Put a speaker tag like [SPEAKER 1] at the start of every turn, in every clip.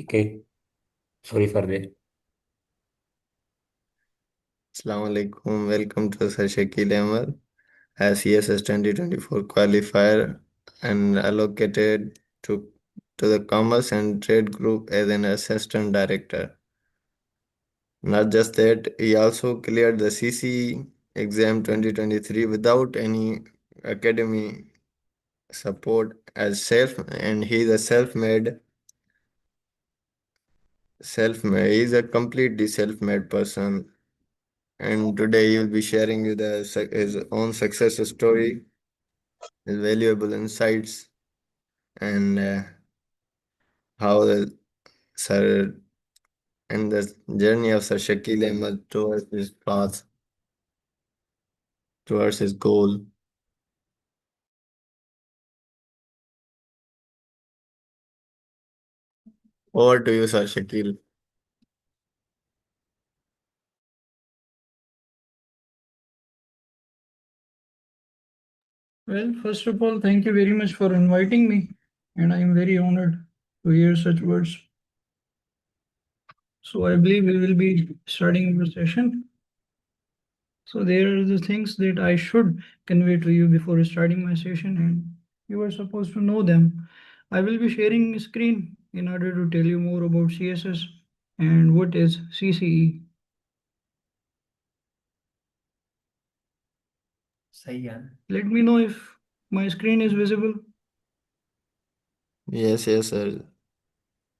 [SPEAKER 1] Okay, sorry for that.
[SPEAKER 2] Assalamu alaikum. Welcome to Sir Shakil Ahmed as CSS 2024 qualifier and allocated to the Commerce and Trade Group as an assistant director. Not just that, he also cleared the CCE exam 2023 without any academy support as and he's a self-made, he's a completely self-made person. And today he will be sharing you his own success story, his valuable insights, and how the Sir and the journey of Sir Shakil Ahmed towards his path, towards his goal. Over to you, Sir Shakil.
[SPEAKER 3] Well, first of all, thank you very much for inviting me, and I am very honored to hear such words. So, I believe we will be starting the session. So, there are the things that I should convey to you before starting my session, and you are supposed to know them. I will be sharing a screen in order to tell you more about CSS and what is CCE. Let me know if my screen is visible.
[SPEAKER 2] Yes, yes, sir.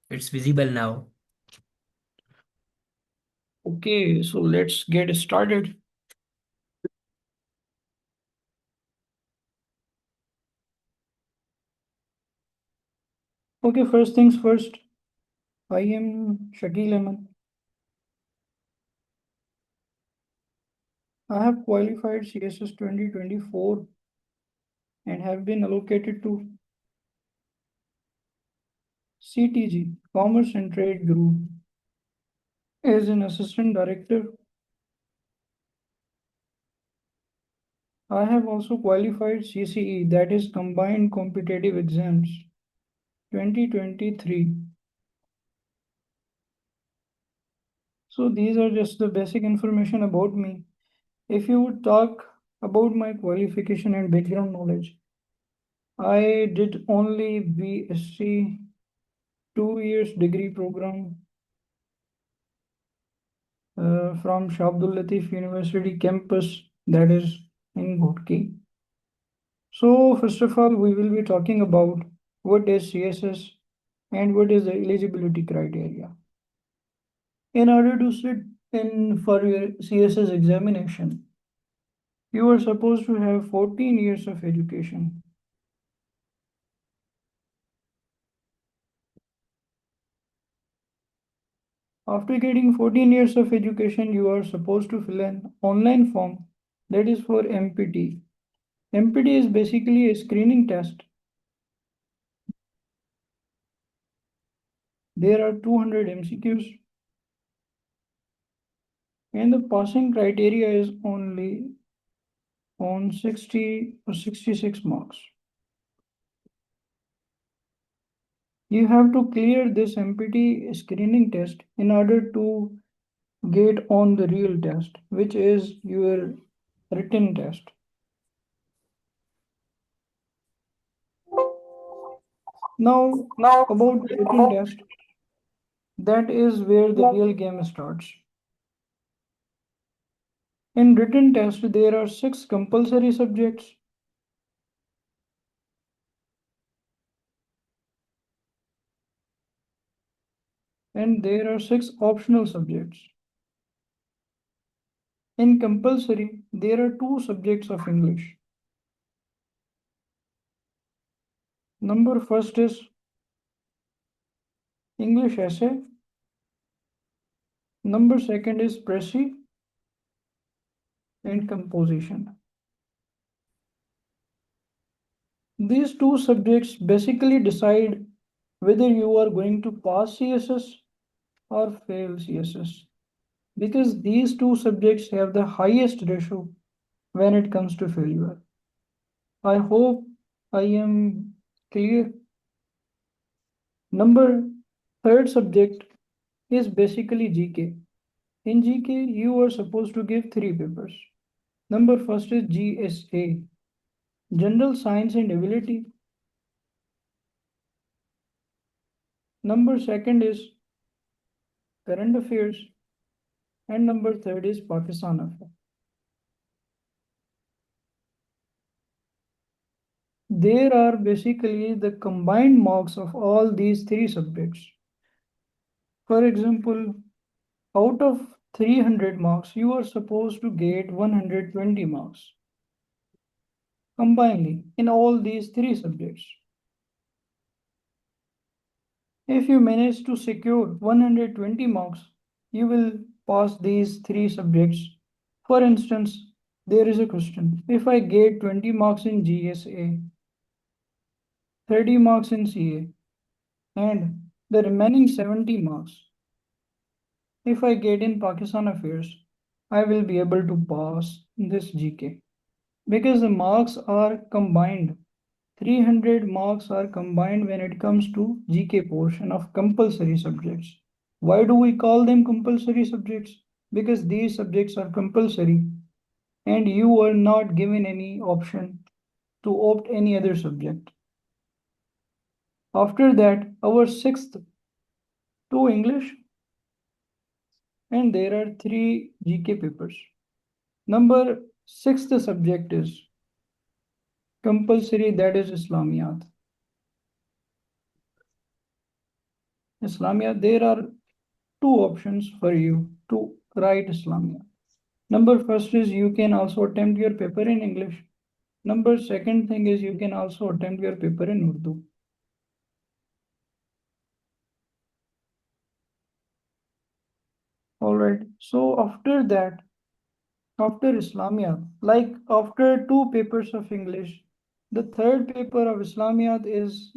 [SPEAKER 1] It's visible now.
[SPEAKER 3] Okay, so let's get started. Okay, first things first. I am Shakil Ahmed. I have qualified CSS 2024 and have been allocated to CTG, Commerce and Trade Group, as an assistant director. I have also qualified CCE, that is Combined Competitive Exams 2023. So these are just the basic information about me. If you would talk about my qualification and background knowledge, I did only BSc 2 years degree program from Shah Abdul Latif University campus, that is in Ghotki. So first of all, we will be talking about what is CSS and what is the eligibility criteria. In order to sit in for your CSS examination, you are supposed to have 14 years of education. After getting 14 years of education, you are supposed to fill an online form that is for MPT. MPT is basically a screening test. There are 200 MCQs and the passing criteria is only on 60 or 66 marks. You have to clear this MPT screening test in order to get on the real test, which is your written test. Now, about the written test, that is where the real game starts. In written test, there are 6 compulsory subjects and there are 6 optional subjects. In compulsory, there are 2 subjects of English. Number first is English essay. Number second is Précis and composition. These 2 subjects basically decide whether you are going to pass CSS or fail CSS, because these 2 subjects have the highest ratio when it comes to failure. I hope I am clear. Number Third subject is basically GK. In GK, you are supposed to give three papers. Number first is GSA, General Science and Ability. Number second is Current Affairs. And number third is Pakistan Affairs. There are basically the combined marks of all these three subjects. For example, out of 300 marks, you are supposed to get 120 marks combinedly in all these three subjects. If you manage to secure 120 marks, you will pass these three subjects. For instance, there is a question. If I get 20 marks in GSA, 30 marks in CA, and the remaining 70 marks, if I get in Pakistan Affairs, I will be able to pass this GK. Because the marks are combined. 300 marks are combined when it comes to GK portion of compulsory subjects. Why do we call them compulsory subjects? Because these subjects are compulsory and you are not given any option to opt any other subject. After that, our sixth, two English, and there are three GK papers. Number sixth subject is compulsory, that is Islamiyat. Islamiyat, there are two options for you to write Islamiyat. Number first is you can also attempt your paper in English. Number second thing is you can also attempt your paper in Urdu. All right. So after that, after Islamiyat, like after two papers of English, the third paper of Islamiyat is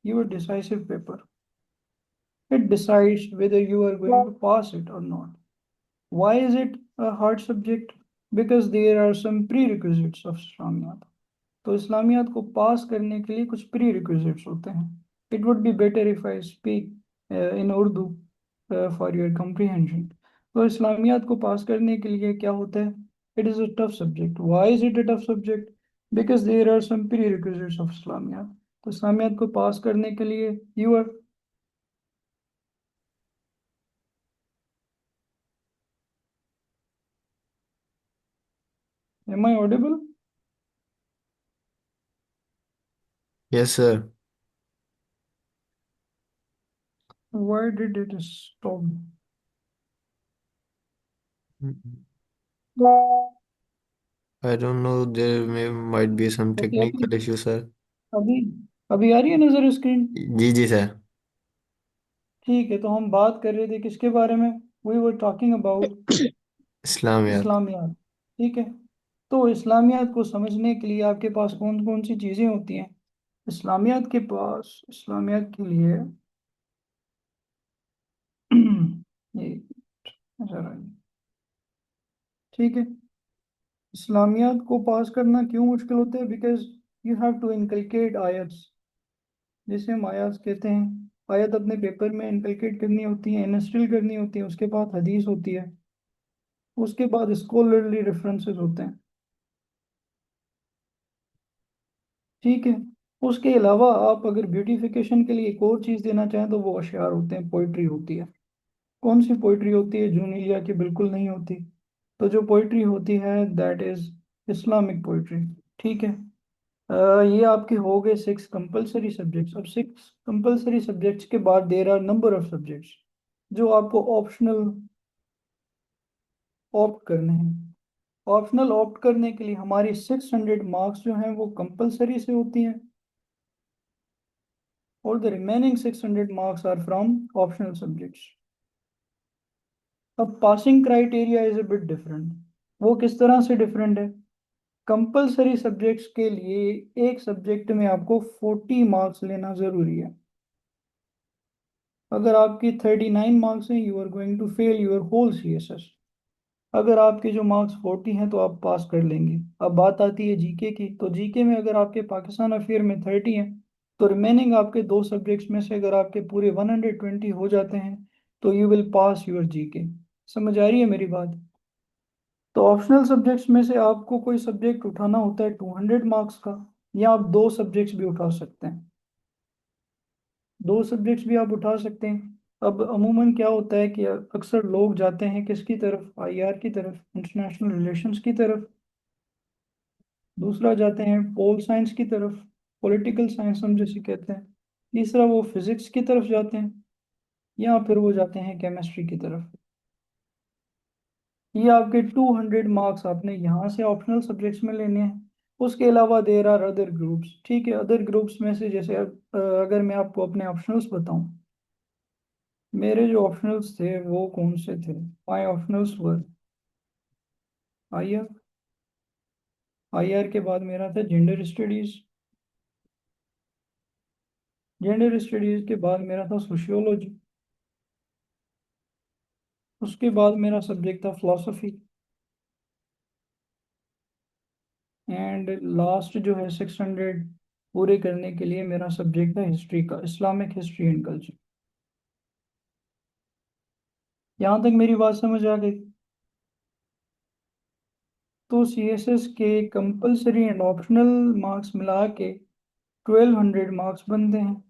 [SPEAKER 3] your decisive paper. It decides whether you are going to pass it or not. Why is it a hard subject? Because there are some prerequisites of Islamiyat. तो इस्लामियात को pass करने के लिए कुछ pre requisites होते हैं. It would be better if I speak in Urdu for your comprehension. तो इस्लामियात को पास करने के लिए क्या होता है? It is a tough subject. Why is it a tough subject? Because there are some prerequisites of Islamiyat. तो इस्लामियात को पास करने के लिए you are am I audible?
[SPEAKER 2] Yes, sir.
[SPEAKER 3] Why did it stop?
[SPEAKER 2] I don't know. Might be some
[SPEAKER 3] Okay,
[SPEAKER 2] technical issue, sir.
[SPEAKER 3] अभी अभी आ रही है नजर स्क्रीन?
[SPEAKER 2] जी जी सर.
[SPEAKER 3] ठीक है, तो हम बात कर रहे थे किसके बारे में? We were talking about
[SPEAKER 2] Islamiyat.
[SPEAKER 3] Islamiyat. ठीक है, तो इस्लामियात को समझने के लिए आपके पास कौन कौन सी चीज़ें होती हैं? इस्लामियात के पास, इस्लामियात के लिए ये जरा ये, ठीक है. इस्लामियात को पास करना क्यों मुश्किल होता है? Because you have to inculcate आयत्स, जिसे हम आयत कहते हैं. आयत अपने पेपर में इनकलकेट करनी होती है, इंस्टिल करनी होती है. उसके बाद हदीस होती है, उसके बाद स्कॉलरली रेफरेंसेस होते हैं. ठीक है, उसके अलावा आप अगर ब्यूटिफिकेशन के लिए एक और चीज़ देना चाहें तो वो अशआर होते हैं, पोइट्री होती है. कौन सी पोइट्री होती है? जूनिलिया की बिल्कुल नहीं होती. तो जो पोइट्री होती है दैट इज इस्लामिक पोइट्री. ठीक है. ये आपके हो गए 6 कंपलसरी सब्जेक्ट्स. अब 6 कंपलसरी सब्जेक्ट्स के बाद there are number of subjects जो आपको ऑप्शनल ऑप्ट करने हैं. ऑप्शनल ऑप्ट करने के लिए हमारी 600 मार्क्स जो हैं वो कंपलसरी से होती हैं और the remaining 600 marks are from optional subjects. अब passing criteria is a bit different. वो किस तरह से डिफरेंट है? कंपलसरी सब्जेक्ट्स के लिए एक सब्जेक्ट में आपको 40 मार्क्स लेना जरूरी है. अगर आपकी 39 मार्क्स हैं you are going to fail your whole CSS. अगर आपके जो मार्क्स 40 हैं तो आप पास कर लेंगे. अब बात आती है जीके की. तो जीके में अगर आपके पाकिस्तान अफेयर में 30 हैं तो रिमेनिंग आपके 2 सब्जेक्ट्स में से अगर आपके पूरे 120 हो जाते हैं तो you will pass your GK. समझ आ रही है मेरी बात? तो ऑप्शनल सब्जेक्ट्स में से आपको कोई सब्जेक्ट उठाना होता है 200 मार्क्स का, या आप 2 सब्जेक्ट्स भी उठा सकते हैं। 2 सब्जेक्ट्स भी आप उठा सकते हैं। अब अमूमन क्या होता है कि अक्सर लोग जाते हैं किसकी तरफ, आईआर की तरफ, इंटरनेशनल रिलेशंस की तरफ। दूसरा जाते हैं पोल साइंस की तरफ, पॉलिटिकल साइंस हम जैसे कहते हैं। तीसरा वो फिजिक्स की तरफ जाते हैं, या फिर वो जाते हैं केमिस्ट्री की तरफ। ये आपके 200 आपने यहाँ से ऑप्शनल सब्जेक्ट्स में लेने हैं। उसके अलावा देर आर अदर ग्रुप्स। ठीक है, अदर ग्रुप्स में से जैसे अगर मैं आपको अपने ऑप्शनल्स बताऊं, मेरे जो ऑप्शनल्स थे वो कौन से थे? My optionals were IR. IR के बाद मेरा था जेंडर स्टडीज। जेंडर स्टडीज के बाद मेरा था सोशियोलॉजी। उसके बाद मेरा सब्जेक्ट था फिलोसफी। एंड लास्ट जो है 600 पूरे करने के लिए मेरा सब्जेक्ट था हिस्ट्री का, इस्लामिक हिस्ट्री एंड कल्चर। यहाँ तक मेरी बात समझ आ गई? तो सीएसएस के कंपलसरी एंड ऑप्शनल मार्क्स मिला के 1200 मार्क्स बनते हैं।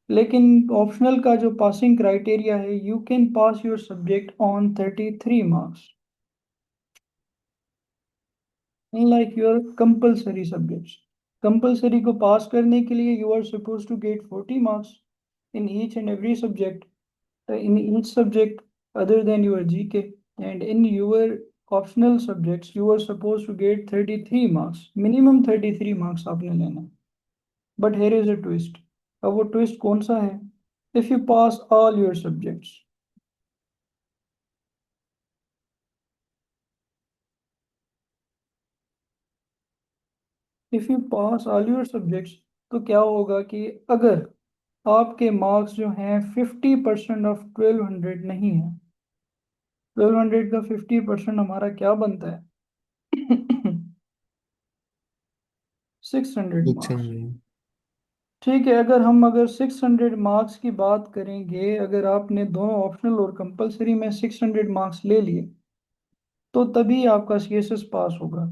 [SPEAKER 3] लेकिन ऑप्शनल का जो पासिंग क्राइटेरिया है, you can pass your subject on 33 marks like your compulsory subjects. Compulsory को पास करने के लिए you are suppose to get 40 marks in each and every subject, in each subject other than your GK, and in your optional subjects you are supposed to get 33 marks, minimum 33 marks आपने लेना। but here is a twist। अब वो twist कौन सा है? if you pass all your subjects, if you pass all your subjects, तो क्या होगा कि अगर आपके मार्क्स जो हैं 50% ऑफ 1200 नहीं है, 1200 का 50% हमारा क्या बनता है? 600
[SPEAKER 2] अच्छा
[SPEAKER 3] मार्क्स।
[SPEAKER 2] जी।
[SPEAKER 3] ठीक है, अगर 600 मार्क्स की बात करेंगे, अगर आपने दोनों ऑप्शनल और कंपलसरी में 600 मार्क्स ले लिए तो तभी आपका सीएसएस पास होगा।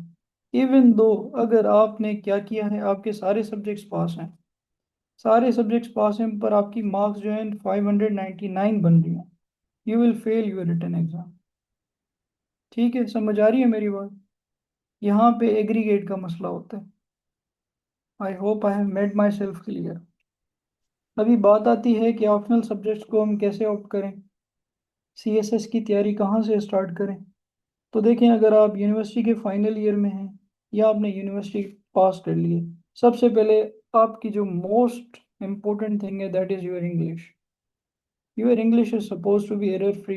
[SPEAKER 3] इवन दो अगर आपने क्या किया है, आपके सारे सब्जेक्ट्स पास हैं, सारे सब्जेक्ट्स पास हैं, पर आपकी मार्क्स जो है 599 बन रही हैं, you will fail your written exam. ठीक है, समझ आ रही है मेरी बात? यहाँ पे एग्रीगेट का मसला होता है। I hope I have made myself clear. अभी बात आती है कि ऑप्शनल सब्जेक्ट्स को हम कैसे ऑप्ट करें, सीएसएस की तैयारी कहाँ से स्टार्ट करें। तो देखें, अगर आप यूनिवर्सिटी के फाइनल ईयर में हैं या आपने यूनिवर्सिटी पास कर ली है, सबसे पहले आपकी जो मोस्ट इम्पोर्टेंट थिंग है that is your English. Your English is suppose to be error free,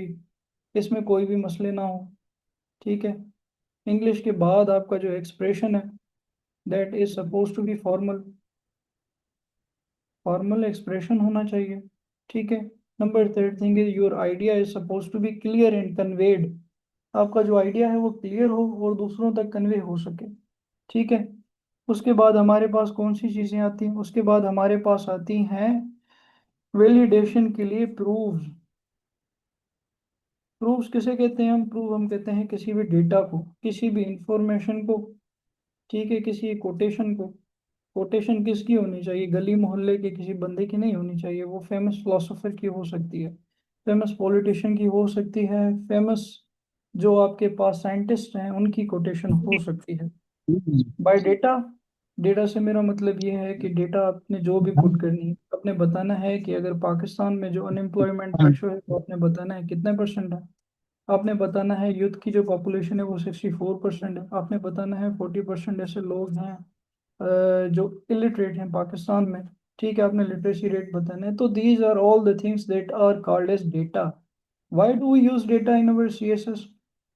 [SPEAKER 3] इसमें कोई भी मसले ना हो। ठीक है, इंग्लिश के बाद आपका जो एक्सप्रेशन है that is suppose to be formal, formal expression होना चाहिए। ठीक है, number third thing is your idea is suppose to be clear and conveyed. आपका जो आइडिया है वो क्लियर हो और दूसरों तक कन्वे हो सके। ठीक है, उसके बाद हमारे पास कौन सी चीज़ें आती हैं? उसके बाद हमारे पास आती हैं वैलिडेशन के लिए प्रूफ्स। प्रूफ्स किसे कहते हैं? हम कहते हैं किसी भी डेटा को, किसी भी इंफॉर्मेशन को। ठीक है, किसी कोटेशन को। कोटेशन किसकी होनी चाहिए? गली मोहल्ले के किसी बंदे की नहीं होनी चाहिए, वो फेमस फिलोसोफर की हो सकती है, फेमस पॉलिटिशियन की हो सकती है, फेमस जो आपके पास साइंटिस्ट हैं उनकी कोटेशन हो सकती है। बाय डेटा, डेटा से मेरा मतलब ये है कि डेटा आपने जो भी पुट करनी है, आपने बताना है कि अगर पाकिस्तान में जो अनएम्प्लॉयमेंट रेशो है तो आपने बताना है कितने परसेंट है। आपने बताना है यूथ की जो पॉपुलेशन है वो 64% है। आपने बताना है 40% ऐसे लोग हैं जो इलिटरेट हैं पाकिस्तान में। ठीक है, आपने लिटरेसी रेट बताना है। तो these are all the things that are called as data. Why do we use data in our CSS?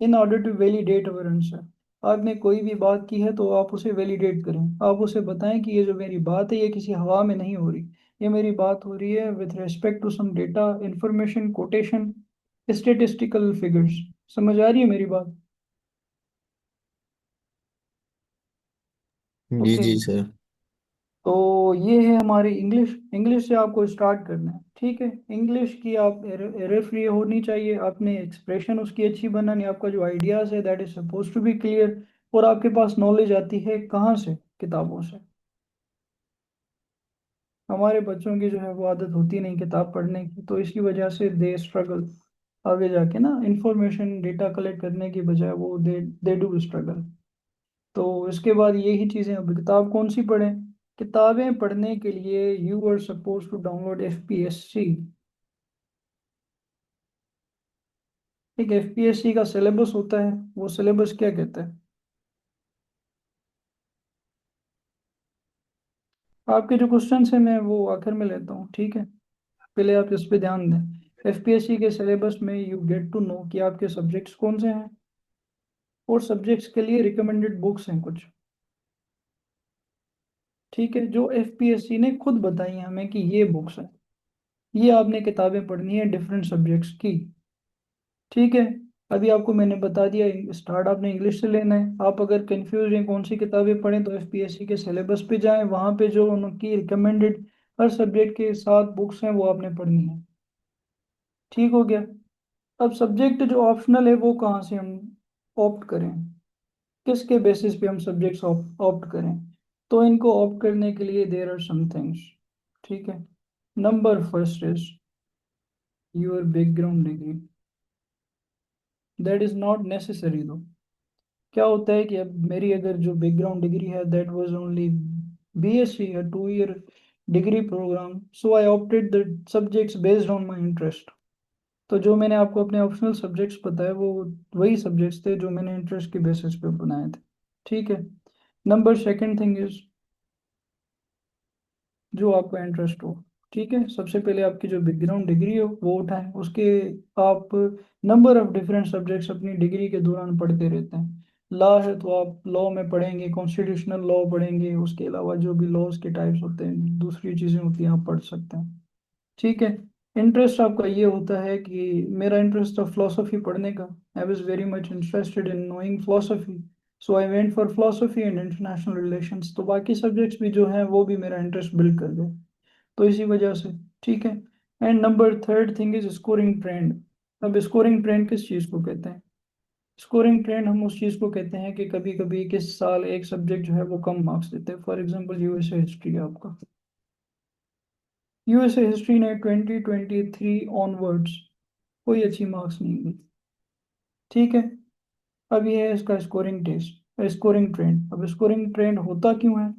[SPEAKER 3] In order to validate our answer। आपने कोई भी बात की है तो आप उसे वैलिडेट करें, आप उसे बताएं कि ये जो मेरी बात है ये किसी हवा में नहीं हो रही, ये मेरी बात हो रही है with respect to some data, information, quotation, statistical figures. समझ आ रही है मेरी बात?
[SPEAKER 2] जी
[SPEAKER 3] ओके।
[SPEAKER 2] जी सर।
[SPEAKER 3] तो ये है हमारी इंग्लिश। इंग्लिश से आपको स्टार्ट करना है, ठीक है। इंग्लिश की आप एरर फ्री होनी चाहिए, आपने एक्सप्रेशन उसकी अच्छी बनानी, आपका जो आइडियाज है that is suppose to be clear, और आपके पास नॉलेज आती है कहाँ से? किताबों से। हमारे बच्चों की जो है वो आदत होती नहीं किताब पढ़ने की, तो इसकी वजह से दे स्ट्रगल आगे जाके ना, इंफॉर्मेशन डेटा कलेक्ट करने की बजाय वो दे डू स्ट्रगल। तो इसके बाद यही चीज़ें, अब किताब कौन सी पढ़ें? किताबें पढ़ने के लिए you are suppose to download FPSC. एक एफपीएससी का सिलेबस होता है, वो सिलेबस क्या कहता है? आपके जो क्वेश्चन है मैं वो आखिर में लेता हूँ, ठीक है। पहले आप इस पे ध्यान दें। एफपीएससी के सिलेबस में यू गेट टू नो कि आपके सब्जेक्ट्स कौन से हैं, और सब्जेक्ट्स के लिए रिकमेंडेड बुक्स हैं कुछ, ठीक है, जो एफपीएससी ने खुद बताई हैं हमें कि ये बुक्स हैं, ये आपने किताबें पढ़नी है डिफरेंट सब्जेक्ट्स की, ठीक है। अभी आपको मैंने बता दिया, स्टार्ट आपने इंग्लिश से लेना है। आप अगर कंफ्यूज हैं कौन सी किताबें पढ़ें, तो एफपीएससी के सिलेबस पे जाएं, वहाँ पे जो उनकी रिकमेंडेड हर सब्जेक्ट के साथ बुक्स हैं वो आपने पढ़नी है, ठीक हो गया। अब सब्जेक्ट जो ऑप्शनल है वो कहाँ से हम ऑप्ट करें, किसके बेसिस पे हम सब्जेक्ट्स ऑप्ट करें? तो इनको ऑप्ट करने के लिए देयर आर सम थिंग्स, ठीक है। Number first is your background degree, that is not necessary though. क्या होता है कि अब मेरी अगर जो बैकग्राउंड डिग्री है that was only BSc, a 2 year degree program, so I opted the subjects based on my interest. तो जो मैंने आपको अपने ऑप्शनल सब्जेक्ट्स बताए वो वही सब्जेक्ट्स थे जो मैंने इंटरेस्ट के बेसिस पे बनाए थे, ठीक है। नंबर सेकंड थिंग इज जो आपका इंटरेस्ट हो, ठीक है। सबसे पहले आपकी जो बैकग्राउंड डिग्री हो वो उठाएं, उसके आप नंबर ऑफ डिफरेंट सब्जेक्ट्स अपनी डिग्री के दौरान पढ़ते रहते हैं। लॉ है तो आप लॉ में पढ़ेंगे, कॉन्स्टिट्यूशनल लॉ पढ़ेंगे, उसके अलावा जो भी लॉज के टाइप्स होते हैं, दूसरी चीज़ें होती हैं, आप पढ़ सकते हैं, ठीक है। इंटरेस्ट आपका ये होता है कि मेरा इंटरेस्ट था फिलोसफी पढ़ने का, I was very much interested in knowing philosophy, so I went for philosophy and international relations. तो बाकी सब्जेक्ट्स भी जो हैं वो भी मेरा इंटरेस्ट बिल्ड कर गए, तो इसी वजह से, ठीक है। And number third thing is scoring trend. अब स्कोरिंग ट्रेंड किस चीज़ को कहते हैं? स्कोरिंग ट्रेंड हम उस चीज़ को कहते हैं कि कभी कभी किस साल एक सब्जेक्ट जो है वो कम मार्क्स देते हैं। फॉर एग्जांपल यूएसए हिस्ट्री है आपका, यूएसए हिस्ट्री ने 2023 ऑनवर्ड्स कोई अच्छी मार्क्स नहीं दी, ठीक है। अब ये है इसका स्कोरिंग टेस्ट, स्कोरिंग ट्रेंड। अब स्कोरिंग ट्रेंड होता क्यों है?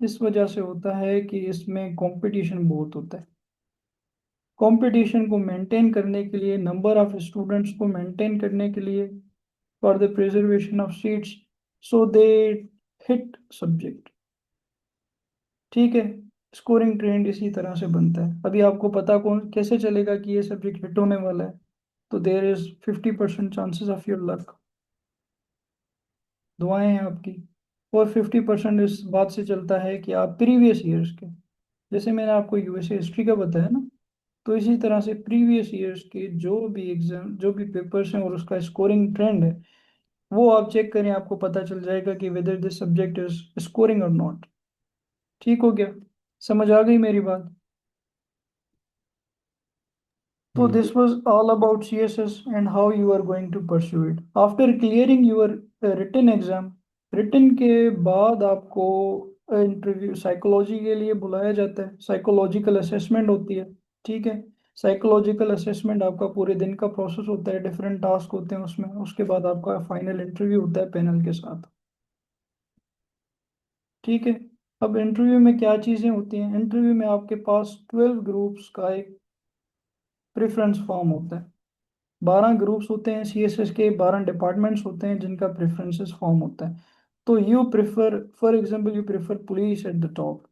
[SPEAKER 3] इस वजह से होता है कि इसमें कंपटीशन बहुत होता है। कंपटीशन को मेंटेन करने के लिए, नंबर ऑफ स्टूडेंट्स को मेंटेन करने के लिए, for the preservation of seats, so they hit subject, ठीक है। स्कोरिंग ट्रेंड इसी तरह से बनता है। अभी आपको पता कौन कैसे चलेगा कि ये सब्जेक्ट हिट होने वाला है? तो there is 50% chances of your luck, दुआएं हैं आपकी। और 50% इस बात से चलता है कि आप प्रीवियस ईयर्स के, जैसे मैंने आपको यूएसए हिस्ट्री का बताया ना, तो इसी तरह से प्रीवियस ईयर्स के जो भी एग्जाम, जो भी पेपर्स हैं और उसका स्कोरिंग ट्रेंड है, वो आप चेक करें, आपको पता चल जाएगा कि whether this subject is scoring और नॉट, ठीक हो गया। समझ आ गई मेरी बात? So
[SPEAKER 1] hmm.
[SPEAKER 3] this was all about CSS and how you are going to pursue it. After clearing your written exam, written के बाद आपको इंटरव्यू साइकोलॉजी के लिए बुलाया जाता है, साइकोलॉजिकल असेसमेंट होती है, ठीक है। साइकोलॉजिकल असेसमेंट आपका पूरे दिन का प्रोसेस होता है, डिफरेंट टास्क होते हैं उसमें, उसके बाद आपका फाइनल इंटरव्यू होता है पैनल के साथ, ठीक है। अब इंटरव्यू में क्या चीज़ें होती हैं? इंटरव्यू में आपके पास 12 ग्रुप्स का एक प्रेफरेंस फॉर्म होता है। 12 ग्रुप्स होते हैं सीएसएस के, 12 डिपार्टमेंट्स होते हैं जिनका प्रेफरेंसेस फॉर्म होता है। तो you prefer, for example you prefer police at the top,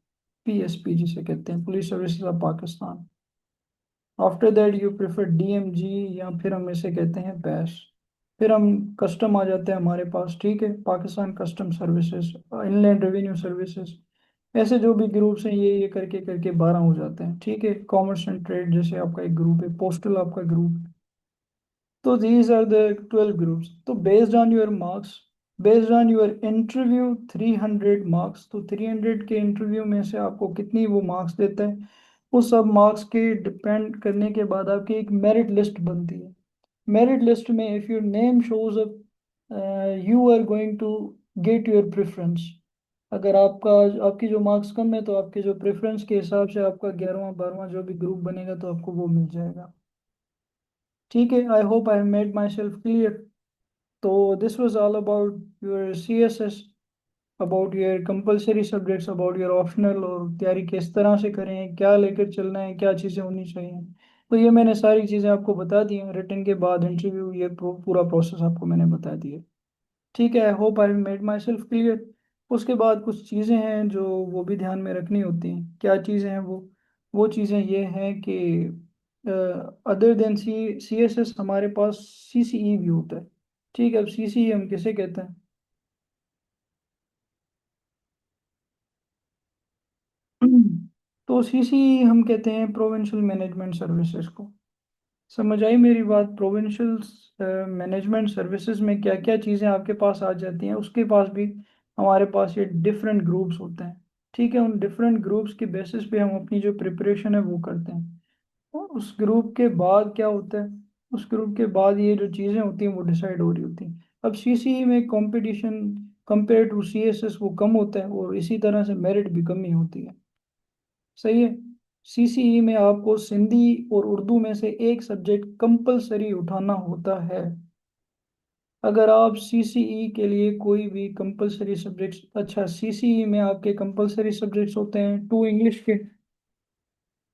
[SPEAKER 3] PSP जिसे कहते हैं, police services of Pakistan. After that you prefer DMG, या फिर हम इसे कहते हैं पैस। फिर हम कस्टम आ जाते हैं हमारे पास, ठीक है, Pakistan custom services, inland revenue services. ऐसे जो भी ग्रुप्स हैं ये करके करके 12 हो जाते हैं, ठीक है। कॉमर्स एंड ट्रेड जैसे आपका एक ग्रुप है, पोस्टल आपका ग्रुप। तो these are the 12 groups। तो based on your marks based on your interview 300 marks, तो 300 के इंटरव्यू में से आपको कितनी वो मार्क्स देता है, उस सब मार्क्स के डिपेंड करने के बाद आपकी एक मेरिट लिस्ट बनती है। मेरिट लिस्ट में if your name shows up, you are going to get your preference. अगर आपका आपकी जो मार्क्स कम है तो आपके जो प्रेफरेंस के हिसाब से आपका 11वां 12वां जो भी ग्रुप बनेगा तो आपको वो मिल जाएगा। ठीक है, I hope I have made myself clear. तो this was all about your C S S, about your compulsory subjects, about your optional, और तैयारी किस तरह से करें, क्या लेकर चलना है, क्या चीज़ें होनी चाहिए। तो ये मैंने सारी चीज़ें आपको बता दी हैं, रिटन के बाद इंटरव्यू, ये पूरा प्रोसेस आपको मैंने बता दिया। ठीक है, I hope I made myself clear. उसके बाद कुछ चीज़ें हैं जो वो भी ध्यान में रखनी होती हैं। क्या चीज़ें हैं वो चीज़ें ये हैं कि other than C S S हमारे पास सी सी ई भी होता है। ठीक है, अब सी सी ई हम किसे कहते हैं? तो सी सी ई हम कहते हैं प्रोविंशियल मैनेजमेंट सर्विसेज को। समझ आई मेरी बात? प्रोविंशियल मैनेजमेंट सर्विसेज में क्या क्या चीज़ें आपके पास आ जाती हैं, उसके पास भी हमारे पास ये डिफरेंट ग्रुप्स होते हैं। ठीक है, उन डिफरेंट ग्रुप्स के बेसिस पे हम अपनी जो प्रिपरेशन है वो करते हैं। और उस ग्रुप के बाद क्या होता है, उस ग्रुप के बाद ये जो चीज़ें होती हैं वो डिसाइड हो रही होती हैं। अब सीसीई में कंपटीशन कंपेयर टू सीएसएस वो कम होता है, और इसी तरह से मेरिट भी कम ही होती है। सही है। सीसीई में आपको सिंधी और उर्दू में से एक सब्जेक्ट कंपलसरी उठाना होता है। अगर आप सीसीई के लिए कोई भी कंपलसरी सब्जेक्ट, अच्छा सीसीई में आपके कंपलसरी सब्जेक्ट्स होते हैं टू इंग्लिश के,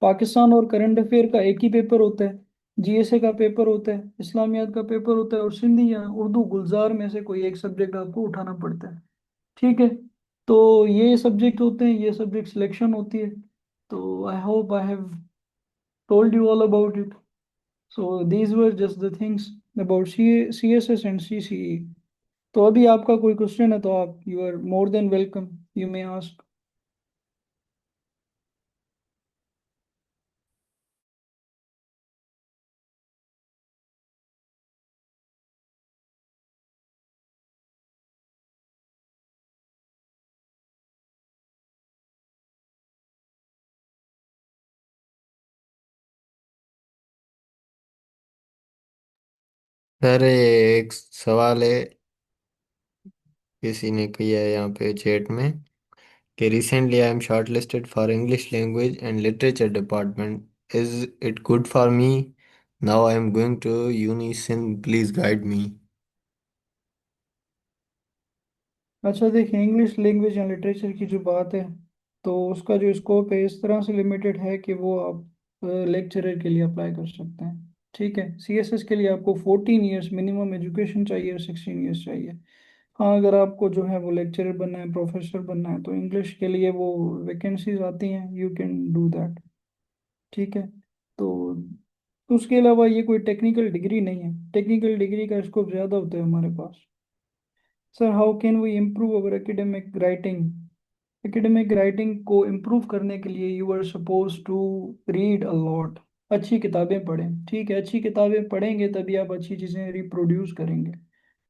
[SPEAKER 3] पाकिस्तान और करंट अफेयर का एक ही पेपर होता है, जीएसए का पेपर होता है, इस्लामियात का पेपर होता है, और सिंधी या उर्दू गुलजार में से कोई एक सब्जेक्ट आपको उठाना पड़ता है। ठीक है, तो ये सब्जेक्ट होते हैं, ये सब्जेक्ट सिलेक्शन होती है। तो आई hope I have told you all about it. So these were just the things about CSS and CCE. तो अभी आपका कोई क्वेश्चन है तो आप you are more than welcome, you may ask.
[SPEAKER 2] Sir एक सवाल है, किसी ने किया है यहाँ पे चैट में कि recently I am shortlisted for English language and literature department, is it good for me? Now I am going to यूनिसिन, प्लीज गाइड मी।
[SPEAKER 3] अच्छा देखिए, इंग्लिश लैंग्वेज या लिटरेचर की जो बात है, तो उसका जो स्कोप है इस तरह से लिमिटेड है कि वो आप लेक्चरर के लिए अप्लाई कर सकते हैं। ठीक है, सीएसएस के लिए आपको 14 ईयर्स मिनिमम एजुकेशन चाहिए और 16 ईयर्स चाहिए। हाँ, अगर आपको जो है वो लेक्चरर बनना है, प्रोफेसर बनना है, तो इंग्लिश के लिए वो वैकेंसीज आती हैं, यू कैन डू दैट। ठीक है, तो उसके अलावा ये कोई टेक्निकल डिग्री नहीं है, टेक्निकल डिग्री का स्कोप ज़्यादा होता है हमारे पास। Sir how can we improve our academic writing? Academic writing को इम्प्रूव करने के लिए you are suppose to read a lot. अच्छी किताबें पढ़ें। ठीक है, अच्छी किताबें पढ़ेंगे तभी आप अच्छी चीज़ें रिप्रोड्यूस करेंगे।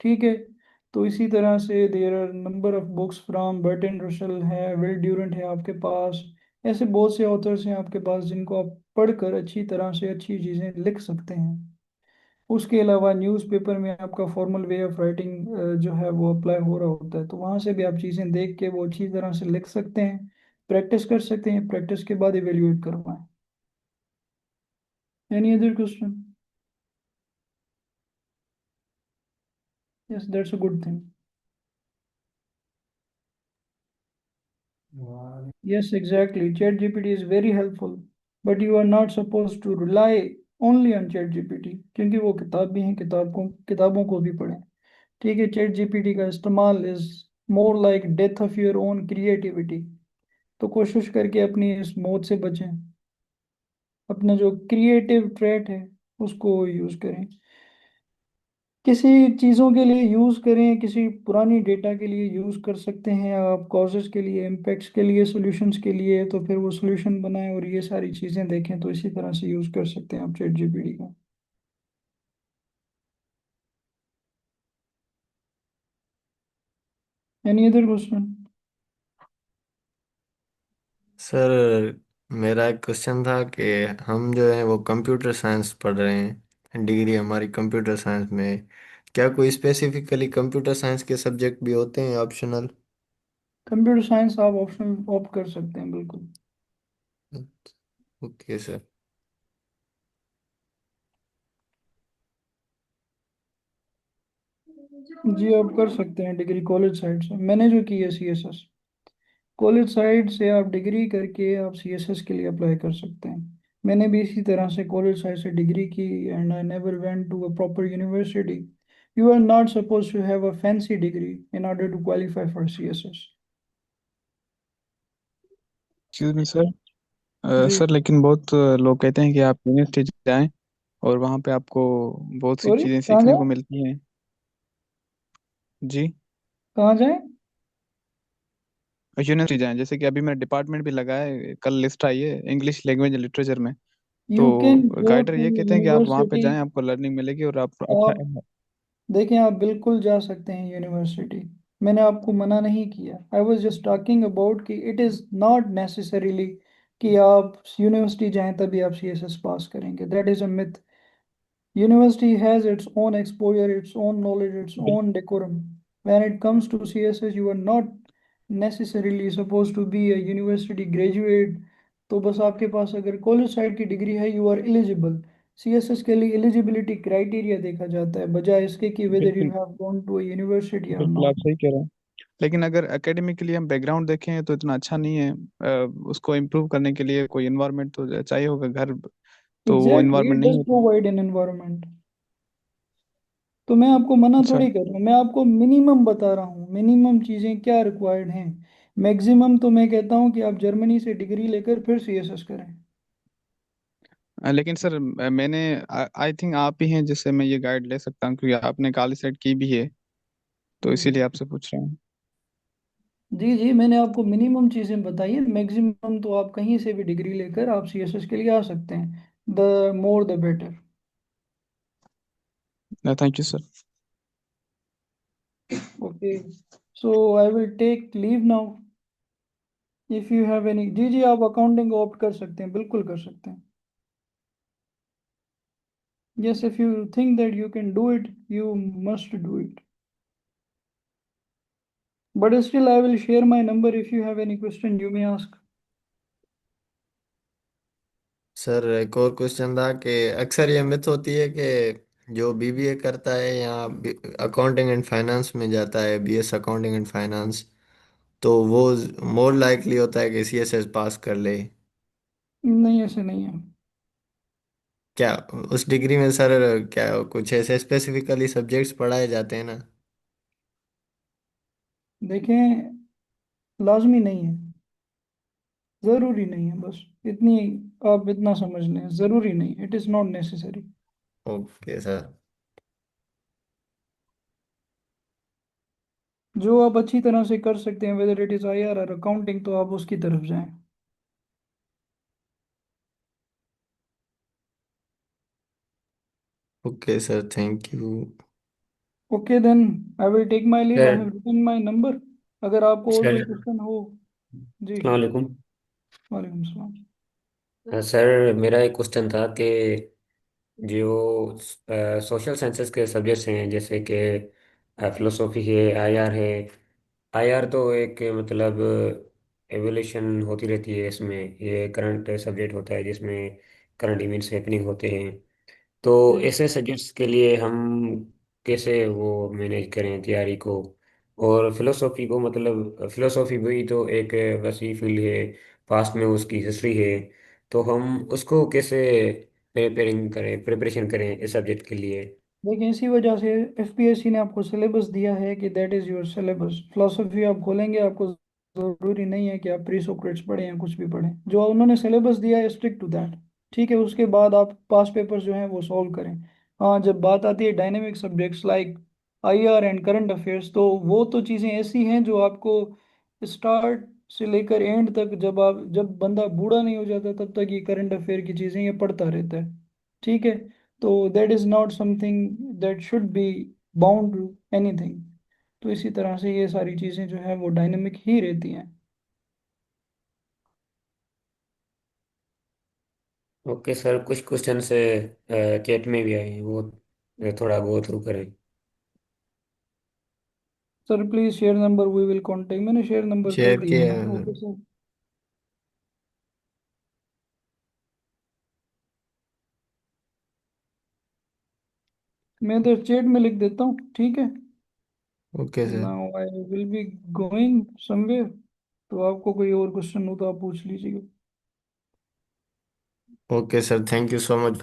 [SPEAKER 3] ठीक है, तो इसी तरह से there are number of books from Bertrand Russell है, विल ड्यूरेंट है आपके पास। ऐसे बहुत से ऑथर्स हैं आपके पास जिनको आप पढ़कर अच्छी तरह से अच्छी चीज़ें लिख सकते हैं। उसके अलावा न्यूज़पेपर में आपका फॉर्मल वे ऑफ राइटिंग जो है वो अप्लाई हो रहा होता है, तो वहाँ से भी आप चीज़ें देख के वो अच्छी तरह से लिख सकते हैं, प्रैक्टिस कर सकते हैं, प्रैक्टिस के बाद इवेल्युएट करवाएं। Any other question? Yes, that's a good thing. Yes exactly, ChatGPT is very helpful, but you are not suppose to rely only on ChatGPT, क्योंकि वो किताब भी हैं, किताबों को भी पढ़ें। ठीक है, चैट जीपीटी का इस्तेमाल is more like death of your own creativity. तो कोशिश करके अपनी इस मौत से बचें, अपना जो क्रिएटिव ट्रेट है उसको यूज़ करें, किसी चीज़ों के लिए यूज़ करें, किसी पुरानी डेटा के लिए यूज़ कर सकते हैं आप, कॉजेस के लिए, इम्पैक्ट्स के लिए, सॉल्यूशंस के लिए, तो फिर वो सॉल्यूशन बनाएं और ये सारी चीज़ें देखें, तो इसी तरह से यूज़ कर सकते हैं आप चैट जीपीटी का। Any other question?
[SPEAKER 2] सर मेरा एक क्वेश्चन था कि हम जो है वो कंप्यूटर साइंस पढ़ रहे हैं, डिग्री हमारी कंप्यूटर साइंस में है। क्या कोई स्पेसिफिकली कंप्यूटर साइंस के सब्जेक्ट भी होते हैं ऑप्शनल?
[SPEAKER 3] कंप्यूटर साइंस आप ऑप्शन ऑप्ट कर सकते हैं, बिल्कुल।
[SPEAKER 2] Okay sir.
[SPEAKER 3] जी, आप कर सकते हैं डिग्री कॉलेज साइड से। मैंने जो की है सीएसएस, कॉलेज साइड से आप डिग्री करके आप सीएसएस के लिए अप्लाई कर सकते हैं। मैंने भी इसी तरह से कॉलेज साइड से डिग्री की, and I never went to a proper university. You are not suppose to have a fancy degree in order to qualify for CSS.
[SPEAKER 4] Excuse me sir.
[SPEAKER 3] जी।
[SPEAKER 4] सर लेकिन बहुत लोग कहते हैं कि आप यूनिवर्सिटी जाएं और वहाँ पे आपको बहुत सी
[SPEAKER 3] सॉरी,
[SPEAKER 4] चीज़ें
[SPEAKER 3] कहाँ
[SPEAKER 4] सीखने
[SPEAKER 3] जाए?
[SPEAKER 4] को मिलती हैं। जी।
[SPEAKER 3] कहाँ जाए?
[SPEAKER 4] यूनिवर्सिटी जाएं, जैसे कि अभी मेरा डिपार्टमेंट भी लगा है, कल लिस्ट आई है इंग्लिश लैंग्वेज लिटरेचर में। तो
[SPEAKER 3] you can go
[SPEAKER 4] guider
[SPEAKER 3] to
[SPEAKER 4] ये कहते हैं कि आप वहाँ पे
[SPEAKER 3] यूनिवर्सिटी।
[SPEAKER 4] जाएं, आपको लर्निंग मिलेगी और आप अच्छा।
[SPEAKER 3] आप देखें, आप बिल्कुल जा सकते हैं यूनिवर्सिटी। मैंने आपको मना नहीं किया। I was just talking about कि इट इज़ नॉट नेसेसरीली कि आप यूनिवर्सिटी जाएं तभी आप सीएसएस पास करेंगे। That is a myth. University has its own exposure, its own knowledge, its own decorum. When it comes to CSS, you are not necessarily supposed to be a university graduate. तो बस आपके पास अगर college side की degree है, you are eligible. CSS के लिए eligibility criteria देखा जाता है, बजाय इसके कि वेदर यू
[SPEAKER 4] बिल्कुल।
[SPEAKER 3] Have gone to a university और
[SPEAKER 4] बिल्कुल आप
[SPEAKER 3] नॉट।
[SPEAKER 4] सही कह रहे हैं, लेकिन अगर एकेडमिकली हम बैकग्राउंड देखें तो इतना अच्छा नहीं है। उसको इम्प्रूव करने के लिए कोई इन्वायरमेंट तो चाहिए होगा घर, तो वो
[SPEAKER 3] एग्जैक्टली, इट
[SPEAKER 4] इन्वायरमेंट नहीं
[SPEAKER 3] डज
[SPEAKER 4] है।
[SPEAKER 3] Provide an environment. तो मैं आपको मना
[SPEAKER 4] अच्छा।
[SPEAKER 3] थोड़ी कर रहा हूँ, मैं आपको मिनिमम बता रहा हूँ, मिनिमम चीज़ें क्या रिक्वायर्ड हैं। मैक्सिमम तो मैं कहता हूँ कि आप जर्मनी से डिग्री लेकर फिर सीएसएस करें।
[SPEAKER 4] लेकिन सर मैंने आई थिंक आप ही हैं जिससे मैं ये गाइड ले सकता हूँ, क्योंकि आपने काली सेट की भी है, तो इसीलिए
[SPEAKER 3] हम्म।
[SPEAKER 4] आपसे पूछ रहा हूँ।
[SPEAKER 3] जी जी, मैंने आपको मिनिमम चीज़ें बताई हैं। मैक्सिमम तो आप कहीं से भी डिग्री लेकर आप सीएसएस के लिए आ सकते हैं। The more the better.
[SPEAKER 4] Thank you sir.
[SPEAKER 3] Okay, so I will take leave now. If you have any, जी जी, आप अकाउंटिंग ऑप्ट कर सकते हैं, बिल्कुल कर सकते हैं। Yes, if you think that you can do it, you must do it. But still, I will share my number. If you have any question, you may ask.
[SPEAKER 2] Sir एक और question था कि अक्सर ये मिथ होती है कि जो बीबीए करता है या अकाउंटिंग एंड फाइनेंस में जाता है, बीएस अकाउंटिंग एंड फाइनेंस, तो वो मोर लाइकली होता है कि सीएसएस पास कर ले।
[SPEAKER 3] नहीं, ऐसे नहीं है।
[SPEAKER 2] क्या उस डिग्री में सर क्या कुछ ऐसे स्पेसिफिकली सब्जेक्ट्स पढ़ाए जाते हैं ना?
[SPEAKER 3] देखें, लाजमी नहीं है, ज़रूरी नहीं है, बस इतनी आप इतना समझ लें, ज़रूरी नहीं, it is not necessary.
[SPEAKER 2] Okay sir.
[SPEAKER 3] जो आप अच्छी तरह से कर सकते हैं, वेदर इट इज़ आईआर और अकाउंटिंग, तो आप उसकी तरफ जाएं।
[SPEAKER 2] Okay sir, thank you.
[SPEAKER 3] Okay then, I will take my leave. I
[SPEAKER 1] sir.
[SPEAKER 3] Have written my number. अगर आपको और
[SPEAKER 1] सर,
[SPEAKER 3] कोई क्वेश्चन हो। जी।
[SPEAKER 1] अस्सलाम वालेकुम।
[SPEAKER 3] वालेकुम सलाम।
[SPEAKER 1] सर, मेरा एक क्वेश्चन था कि जो सोशल साइंसेस के सब्जेक्ट्स हैं, जैसे कि फिलोसॉफी है, आईआर है। आईआर तो एक मतलब एवोल्यूशन होती रहती है, इसमें ये करंट सब्जेक्ट होता है जिसमें करंट इवेंट्स हैपनिंग होते हैं। तो
[SPEAKER 3] जी
[SPEAKER 1] ऐसे सब्जेक्ट्स के लिए हम कैसे वो मैनेज करें तैयारी को? और फिलोसॉफी को, मतलब फिलोसॉफी भी तो एक वसी फील्ड है, पास्ट में उसकी हिस्ट्री है। तो हम उसको कैसे प्रिपरेशन करें इस सब्जेक्ट के लिए?
[SPEAKER 3] देखिए, इसी वजह से एफपीएससी ने आपको सिलेबस दिया है कि that is your syllabus. Philosophy आप खोलेंगे, आपको ज़रूरी नहीं है कि आप प्री सोक्रेट्स पढ़ें या कुछ भी पढ़ें। जो उन्होंने सिलेबस दिया है, स्टिक टू दैट। ठीक है, उसके बाद आप पास पेपर जो हैं वो सॉल्व करें। हाँ, जब बात आती है dynamic subjects like IR and current affairs, तो वो तो चीज़ें ऐसी हैं जो आपको स्टार्ट से लेकर एंड तक, जब बंदा बूढ़ा नहीं हो जाता तब तक ये करंट अफेयर की चीज़ें ये पढ़ता रहता है। ठीक है, so that is not something that should be bound to anything. तो इसी तरह से ये सारी चीज़ें जो है वो डायनेमिक ही रहती हैं।
[SPEAKER 1] ओके सर, कुछ क्वेश्चन से चैट में भी आए हैं, वो थोड़ा गो थ्रू करें।
[SPEAKER 3] Sir please share number, we will contact, मैंने शेयर नंबर कर
[SPEAKER 2] शेयर
[SPEAKER 3] दिया
[SPEAKER 2] किया
[SPEAKER 3] है।
[SPEAKER 2] है।
[SPEAKER 3] ओके सर, मैं तो चैट में लिख देता हूँ, ठीक है।
[SPEAKER 2] Okay sir.
[SPEAKER 3] Now I will be going somewhere, तो आपको कोई और क्वेश्चन हो तो आप पूछ लीजिएगा।
[SPEAKER 2] Okay sir, thank you so much.